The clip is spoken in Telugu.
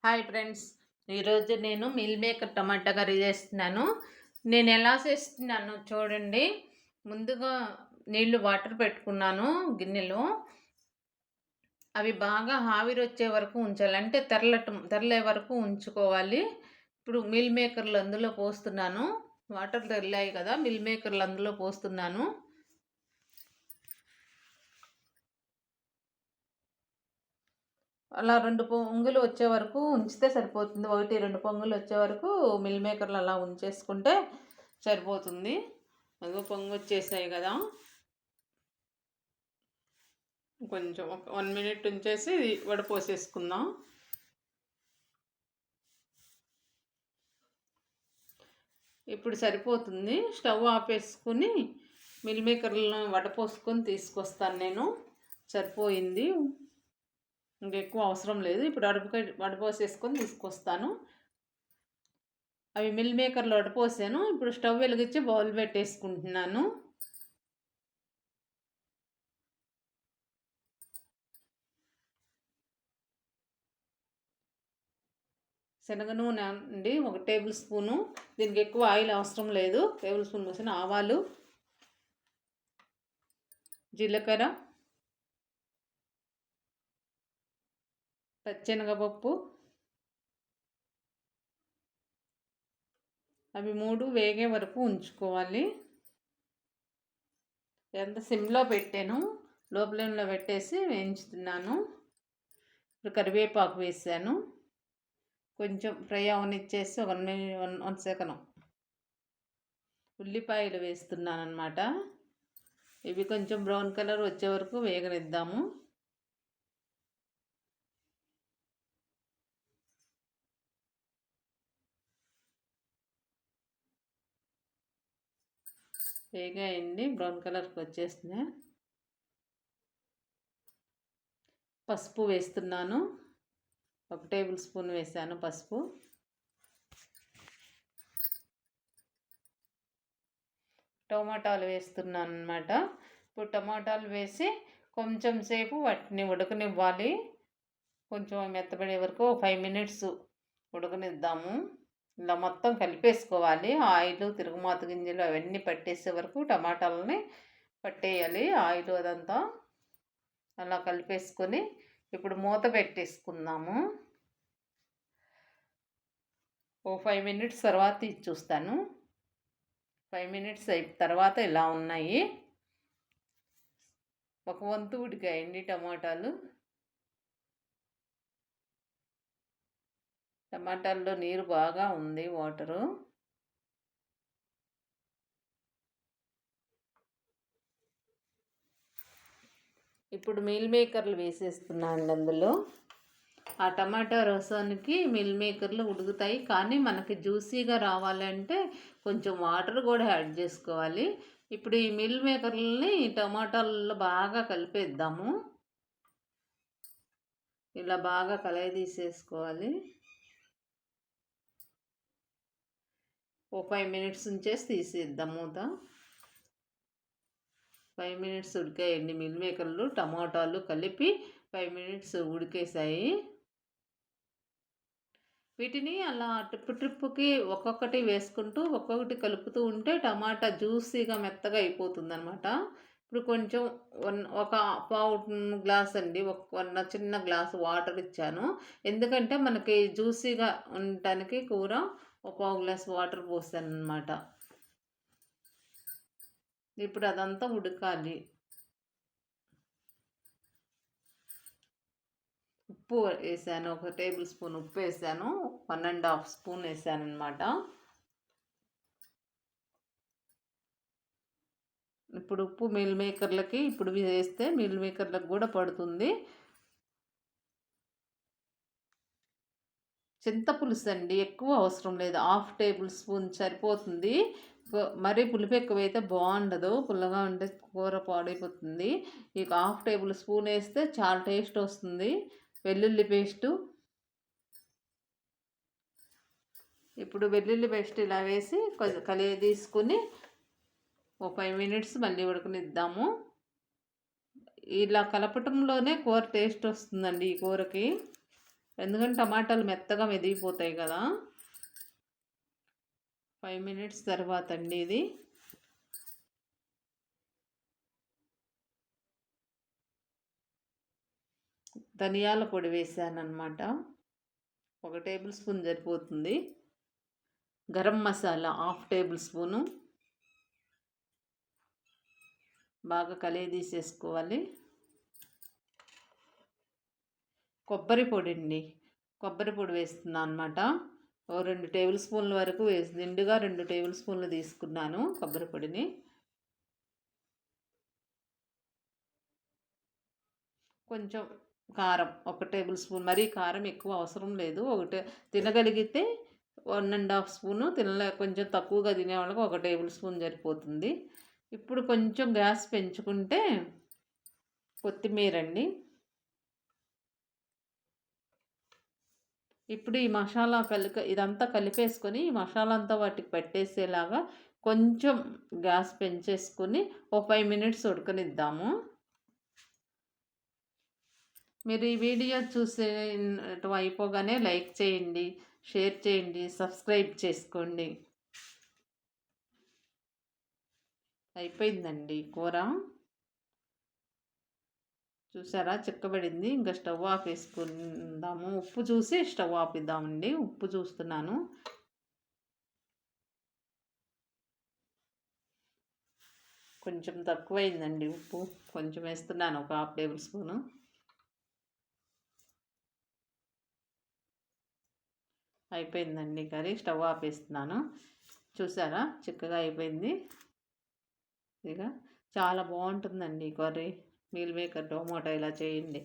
హాయ్ ఫ్రెండ్స్, ఈరోజు నేను మిల్ మేకర్ టమాటా కర్రీ చేస్తున్నాను. నేను ఎలా చేస్తున్నాను చూడండి. ముందుగా వాటర్ పెట్టుకున్నాను గిన్నెలో. అవి బాగా ఆవిరి వచ్చే వరకు ఉంచాలి, అంటే తెరలే వరకు ఉంచుకోవాలి. ఇప్పుడు మిల్ మేకర్లు అందులో పోస్తున్నాను. వాటర్ తెరలాయి కదా, మిల్ మేకర్లు అందులో పోస్తున్నాను. అలా 2 పొంగులు వచ్చే వరకు ఉంచితే సరిపోతుంది. 1, 2 పొంగులు వచ్చే వరకు మిల్ మేకర్లు అలా ఉంచేసుకుంటే సరిపోతుంది. అదిగో పొంగొచ్చేసాయి కదా. కొంచెం ఒక 1 మినిట్ ఉంచేసి వడపోసేసుకుందాం. ఇప్పుడు సరిపోతుంది. స్టవ్ ఆపేసుకుని మిల్ మేకర్లను వడపోసుకొని తీసుకొస్తాను నేను. సరిపోయింది, ఇంకెక్కువ అవసరం లేదు. ఇప్పుడు వడపోసేసుకొని తీసుకొస్తాను. అవి మిల్ మేకర్లో వడపోసాను. ఇప్పుడు స్టవ్ వెలిగించి బౌల్ పెట్టేసుకుంటున్నాను. శనగ నూనె అండి 1 టేబుల్ స్పూను. దీనికి ఎక్కువ ఆయిల్ అవసరం లేదు. టేబుల్ స్పూన్ పోసిన ఆవాలు, జీలకర్ర, పచ్చెనగపప్పు, అవి 3 వేగే వరకు ఉంచుకోవాలి. ఎంత సిమ్లో పెట్టాను, లో ఫ్లేమ్లో పెట్టేసి వేయించుతున్నాను. ఇప్పుడు కరివేపాకు వేసాను. కొంచెం ఫ్రై అవనిచ్చేసి 1 సెకండ్ ఉల్లిపాయలు వేస్తున్నాను అన్నమాట. ఇవి కొంచెం బ్రౌన్ కలర్ వచ్చే వరకు వేగనిద్దాము. వేగాయండి, బ్రౌన్ కలర్కి వచ్చేస్తున్నాయి. పసుపు వేస్తున్నాను. 1 టేబుల్ స్పూన్ వేసాను పసుపు. టమాటాలు వేస్తున్నాను అన్నమాట. ఇప్పుడు టమాటాలు వేసి కొంచెం సేపు వాటిని ఉడకనివ్వాలి. కొంచెం మెత్తబడే వరకు 5 మినిట్స్ ఉడకనిద్దాము. ఇలా మొత్తం కలిపేసుకోవాలి. ఆయిల్, తిరుగుమాత గింజలు అవన్నీ పట్టేసే వరకు టమాటాలని పట్టేయాలి ఆయిల్ అదంతా. అలా కలిపేసుకొని ఇప్పుడు మూత పెట్టేసుకుందాము. 5 మినిట్స్ తర్వాత ఇది చూస్తాను. 5 మినిట్స్ తర్వాత ఇలా ఉన్నాయి. ఒక వంతు ఉడికాయండి టమాటాలు. టమాటాల్లో నీరు బాగా ఉంది, వాటరు. ఇప్పుడు మిల్ మేకర్లు వేసేస్తున్నాను అందులో. ఆ టమాటా రసానికి మిల్ మేకర్లు ఉడుకుతాయి, కానీ మనకి జ్యూసీగా రావాలంటే కొంచెం వాటర్ కూడా యాడ్ చేసుకోవాలి. ఇప్పుడు ఈ మిల్ మేకర్లని టమాటాలలో బాగా కలిపేద్దాము. ఇలా బాగా కలయదీసేసుకోవాలి. 5 మినిట్స్ ఉంచేసి తీసేద్దాం మూత. 5 మినిట్స్ ఉడికాయండి. మిల్ మేకర్లు టమాటాలు కలిపి 5 మినిట్స్ ఉడికేసాయి. వీటిని అలా ట్రిప్పుకి ఒక్కొక్కటి వేసుకుంటూ ఒక్కొక్కటి కలుపుతూ ఉంటే టమాటా జ్యూసీగా మెత్తగా అయిపోతుంది అనమాట. ఇప్పుడు కొంచెం ఒక పావు గ్లాస్ అండి, చిన్న గ్లాస్ వాటర్ ఇచ్చాను. ఎందుకంటే మనకి జ్యూసీగా ఉండటానికి కూర ఒక పావు గ్లాస్ వాటర్ పోసాను అనమాట. ఇప్పుడు అదంతా ఉడకాలి. ఉప్పు వేసాను, 1 టేబుల్ స్పూన్ ఉప్పు వేసాను. 1½ స్పూన్ వేసాను అనమాట. ఇప్పుడు ఉప్పు మిల్ మేకర్లకి ఇప్పుడు వేస్తే మిల్ మేకర్లకు కూడా పడుతుంది. చింతపులుసు అండి, ఎక్కువ అవసరం లేదు. 1/2 టేబుల్ స్పూన్ సరిపోతుంది. మరీ పులుపు ఎక్కువైతే బాగుండదు, పుల్లగా ఉంటే కూర పాడైపోతుంది. ఇక 1/2 టేబుల్ స్పూన్ వేస్తే చాలా టేస్ట్ వస్తుంది. వెల్లుల్లి పేస్టు, ఇప్పుడు వెల్లుల్లి పేస్ట్ ఇలా వేసి కొంచెం తీసుకుని 5 మినిట్స్ మళ్ళీ ఉడకనిద్దాము. ఇలా కలపటంలోనే కూర టేస్ట్ వస్తుందండి ఈ కూరకి. ఎందుకంటే టమాటాలు మెత్తగా మెదిగిపోతాయి కదా. 5 మినిట్స్ తర్వాత అండి ఇది. ధనియాల పొడి వేసానన్నమాట. 1 టేబుల్ స్పూన్ సరిపోతుంది. Garam masala 1/2 table spoon. బాగా కలియదీసేసుకోవాలి. కొబ్బరి పొడి అండి. కొబ్బరి పొడి వేస్తున్నాను అనమాట. 2 టేబుల్ స్పూన్ల వరకు నిండుగా 2 టేబుల్ స్పూన్లు తీసుకున్నాను కొబ్బరి పొడిని. కొంచెం కారం 1 టేబుల్ స్పూన్. మరీ కారం ఎక్కువ అవసరం లేదు. తినగలిగితే 1½ స్పూను, కొంచెం తక్కువగా తినే వాళ్ళకి 1 టేబుల్ స్పూన్ సరిపోతుంది. ఇప్పుడు కొంచెం గ్యాస్ పెంచుకుంటే కొత్తిమీర అండి. ఇప్పుడు ఈ మసాలా ఇదంతా కలిపేసుకొని ఈ మసాలా అంతా వాటికి పెట్టేసేలాగా కొంచెం గ్యాస్ పెంచేసుకొని 5 మినిట్స్ ఉడకనిద్దాము. మీరు ఈ వీడియో చూసే అయిపోగానే లైక్ చేయండి, షేర్ చేయండి, సబ్స్క్రైబ్ చేసుకోండి. అయిపోయిందండి కూర. చూసారా చిక్కబడింది. ఇంకా స్టవ్ ఆఫ్ వేసుకుందాము. ఉప్పు చూసి స్టవ్ ఆఫ్ ఇద్దామండి. ఉప్పు చూస్తున్నాను. కొంచెం తక్కువైందండి ఉప్పు. కొంచెం వేస్తున్నాను, 1/2 టేబుల్ స్పూను. అయిపోయిందండి కర్రీ. స్టవ్ ఆపేస్తున్నాను. చూసారా చిక్కగా అయిపోయింది. ఇక చాలా బాగుంటుందండి కర్రీ. మీల్ మేకర్ టొమాటో ఇలా చేయండి.